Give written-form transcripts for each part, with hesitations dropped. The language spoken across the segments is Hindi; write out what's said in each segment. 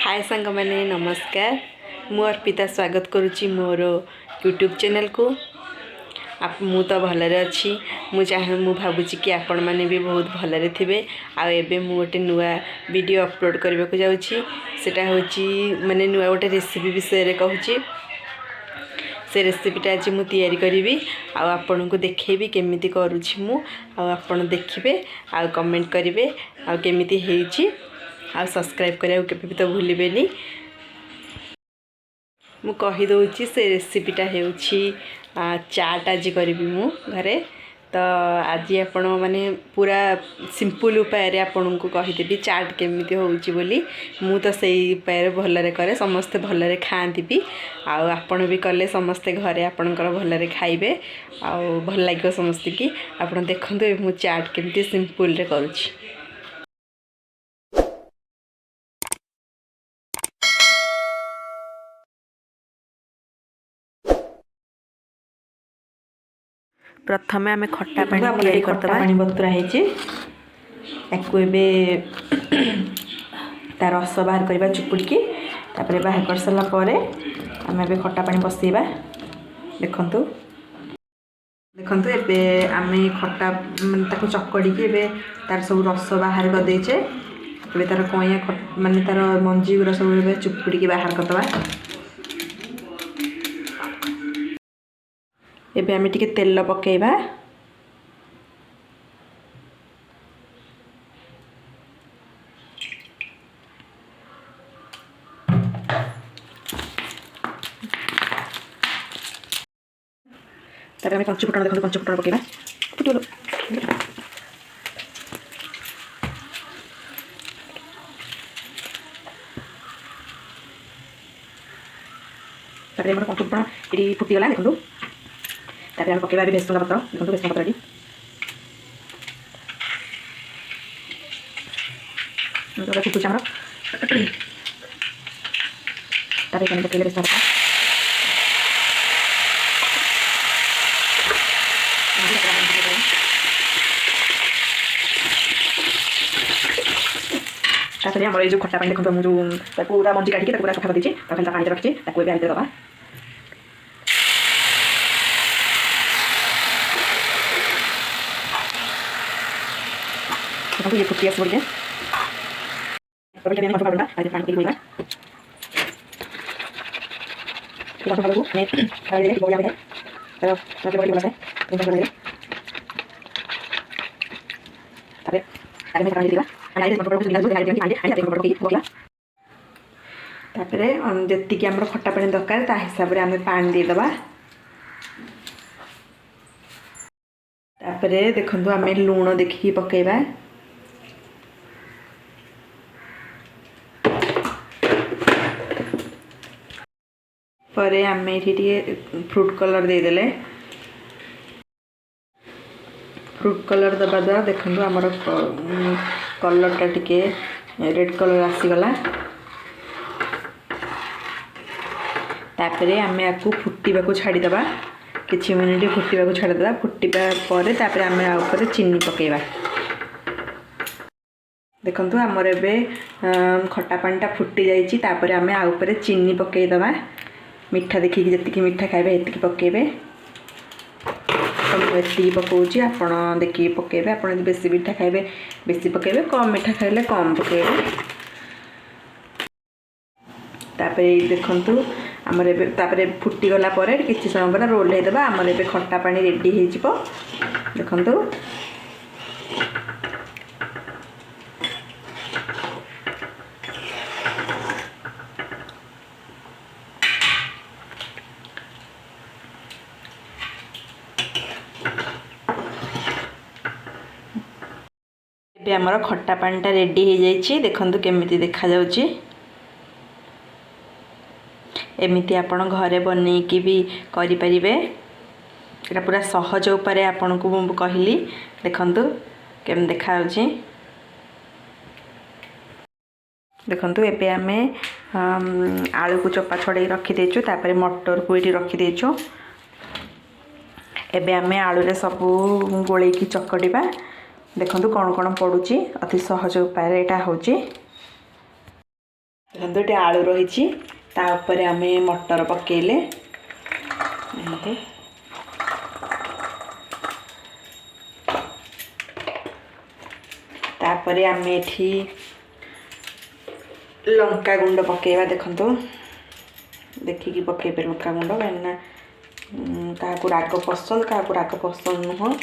हाय सांग मैंने नमस्कार मु अर्पिता स्वागत करुच्ची मोर यूट्यूब चैनल को आप मु तो भलरे अच्छी मु भावुची कि आपण मैंने भी बहुत भलरे थे आबे मु गोटे नुआ वीडियो अपलोड करने को जाऊँगी सेटा होची माने नुआ गोटे रेसिपी विषय रे कहूची से रेसिपीटा आज मु तैयारी करी आपण को देखेबी केमिति करूची मु आपण देखिबे आ कमेंट करेंगे आ केमिति हेची आ सब्सक्राइब करिया केबे भी तो भूलिबेनी मु कहि दउची से रेसिपीटा हेउची चाट आज करी मु घरे तो आज आपण माने पूरा सिंपल उपाय रे आपण को कहि देबी चाट केमिति होउची बोली मु तो सेही उपाय रे भलरे करे समस्त भलरे खांती भी आ आपण भी कले समस्त घरे आपणकर भलरे खाइबे आ भल लागियो समस्त की आपण देखंतु मु चाट केमिति सिंपल रे करूची। प्रथमे आम खट्टा पानी तैयारी करदबा पानी बतुरा हेची ताकू एबे तार रस बाहर करबा चुपुड़ी के तापरे बाहर कर सला परे आम एबे खट्टा पानी बसैबा देखंतु देखंतु एबे आमे खट्टा ताकू चकड़ी के एबे तार सब रस बाहर कर देचे एबे तार कोया माने तार मंजी गुरा सब एबे चुपुड़ी के बाहर करदबा एबे आमे टिके तेल पकेइबा तारे आमे पंच फुटण देखो पंच फुटण पकेइबा फुटलो तारे हमर पंच फुटण एडी फुटी गला देखो तापर पकेबा भी भेसुंगा पत्र देखो भेसुंगा पत्र तो फुटू चामर तापर कने पकेले भेसुंगा पत्र तापर हमर जो खट्टा पानी देखो हम जो पूरा मंजी काटी के पूरा सफा कर दीची तापर पानी रखी ताको एबे आंते दबा तो ये फुटिया छोड़ के अभी मैंने कंट्रोल करना आज पानी पीएगा ये कंट्रोल करो मैं खाली दे बोला है तो मैं बोली बोला है कंट्रोल कर दे अबे आगे मैं पानी देगा आणि आगे कंट्रोल करू दिला जो आगे आगे कंट्रोल की बोला तापरे जत्ती कि हमर खट्टा पानी दरकार ता हिसाब रे हमें पानी दे दबा तापरे देखंतु हमें लूण देखि पकेबा परे आम ये फ्रूट कलर देदेले फ्रूट कलर दबा द्वारा देखो आमर कलरटा टिके रेड कलर आसीगला तापरे आम आपको फुटिबा को छाड़ीदबा किछि मिनिट फुटिबा को छाड़ीदबा फुटिबा परे तापरे आम ऊपर चीनी पकेबा देखंतु आमर एबे खट्टा पानीटा फुटी जाइछि तापरे आम आ ऊपर चीनी पकेइदबा मिठा देखिए जी मिठा खाइबे एतिकी पकेबे तो मुझे पकाऊँगी आपड़ देखिए पकेबे आपड़ बेसी मिठा खाइबे बेसी पकेबे कम मिठा खाइले कम पकेबे तापरे देखंतु आमर एबे तापरे फुटी गला परे किछि समय पर रोल हेदबा आमर एबे खट्टा पानी रेडी हे जिवो देखंतु एबे हमर खट्टा पानीटा रेडी हो जाइए देखंतु केमिति देखा जाउची एमिति आपण घरे बनैकी भी करि परिबे एटा पूरा सहज उपाय आपण को मु कहली देखंतु केम देखा जाउची देखंतु एबे आमे आलू को चोपा छड़े रखी देचु तापर मटर को एटी रखी देचु एबे आमे आलू रे सब गोळै की चकड़ीबा देखो कौन कौन पड़ुची अति सहज उपाय यहाँ हूँ देखो ये आलू रही तापर आम मटर पकेले तापर आम एठी लंका गुंड पकेवा देखो देखिकी पकेबे लंका गुंड कहीं क्या राग पसंद क्या राग पसंद नुह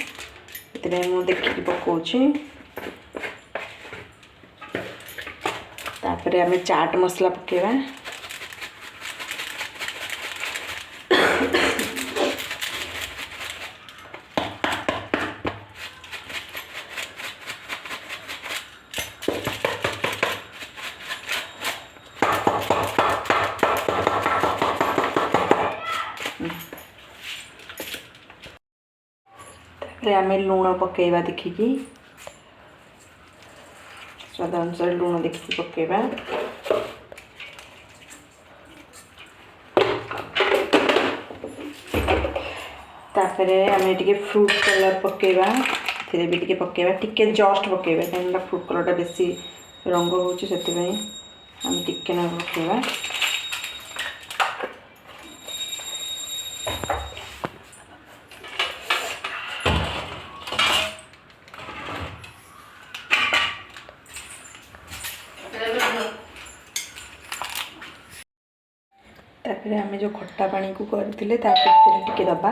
ये मुझे देखिकी पकाऊँगी तापर आम चाट मसला पकेवा आम लुण पकेवा देखिकी स्वाद अनुसार लुण देखिकी पकेवा तापर आम टे फ्रूट कलर पकेवा भी टे पकेवा टिके जस्ट पकेवा कहीं फ्रूट कलर बेसी रंग हो आम टिके ना पकेवा तापर आम जो खट्टा पानी को करते टिके दबा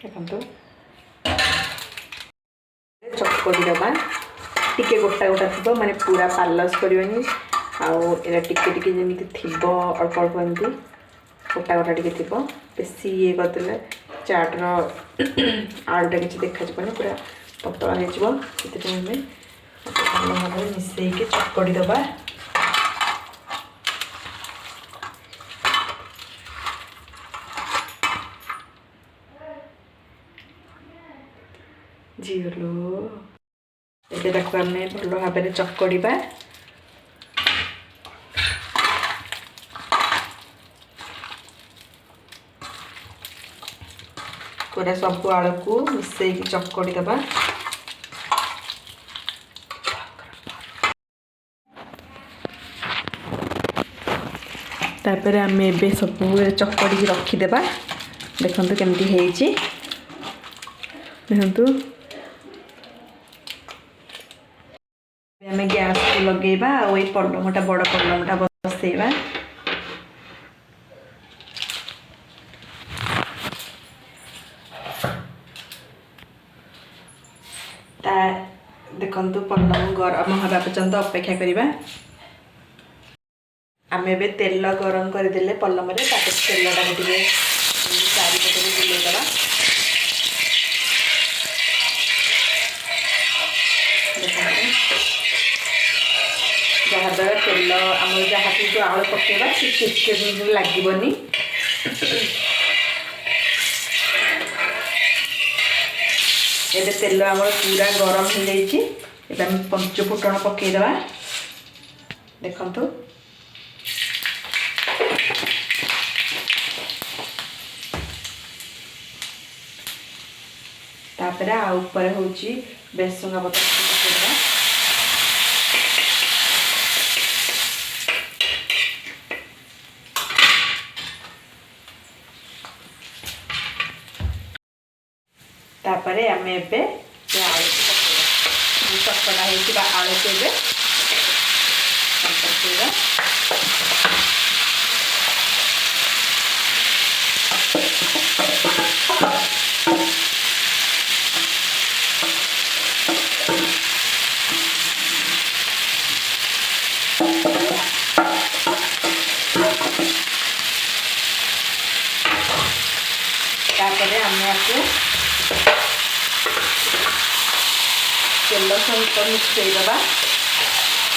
देखो चटकटी दबा टिके गोटा गोटा थी माने पूरा पालस करनी आटा टिके जमी थी अल्प अल्प एमती गोटा गोटा टिके थी बेसी ये करदे चाट्र आलूटा किसी देखा पूरा पतला हो भल भाव मिसईक चटकटी दबा झीलो ये आम भल भाव चकड़ा पूरा सब आलू को मिसईक चकड़ी दबा तापर आम ए सब चकड़ी रखीदेबा देखो केमती देखु आम गैस को लगेबा और ये पलमटा बड़ पलमटा बसैबा देखु पलम गरम हवा पर्यंत अपेक्षा करवा आम ए तेल गरम करदे पलम तेलटा टे चारिपटे बुलेदबा जहाद्वारा तेल आम जहाँ जो आलू पकेवा सी लगनी ये तेल आम पूरा गरम हो जाए पंच फुटण पकईदबा देखु तापर आपर हूँ बेसुंगा पत्र पकईदबा तापर आम एबे आलू चकड़ा होगा आलू को पकईवा तापर आम आपको तेल सहित मिसईदबा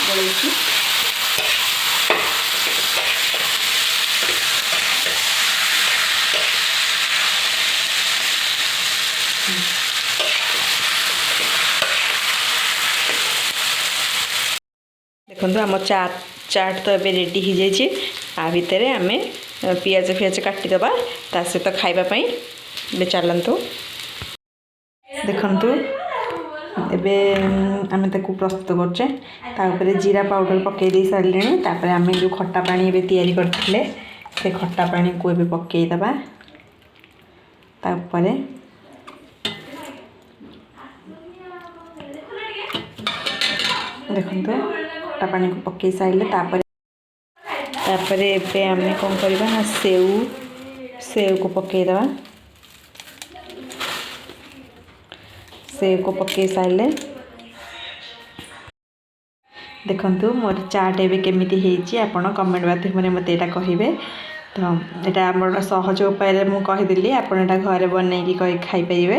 गोलैकी देखो आम चाट तो ये रेडी हो जाए आ भितर आम पियाज फियाज काटिदबा ता सहित खाइबापी चलतु देखु एबे आम ताको प्रस्तुत करचे तापर जीरा पाउडर पकई दे सारे तापर आम जो खट्टा पानी एबे तैयारी करथिले से खट्टा पानी को एबे पकई दबा तापर देखो खट्टा पानी को पकई सारे तापर एबे आम कौन करवा ना सेव को पकई दबा सेव को पकई सारे देखु मोर चाट एबे केमिति हेची आपण कमेंट माध्यम मते एटा कहिबे। तो एटा हमर सहज उपाय रे मु कहि दिली आपण एटा घरे बनै की खाई परिबे।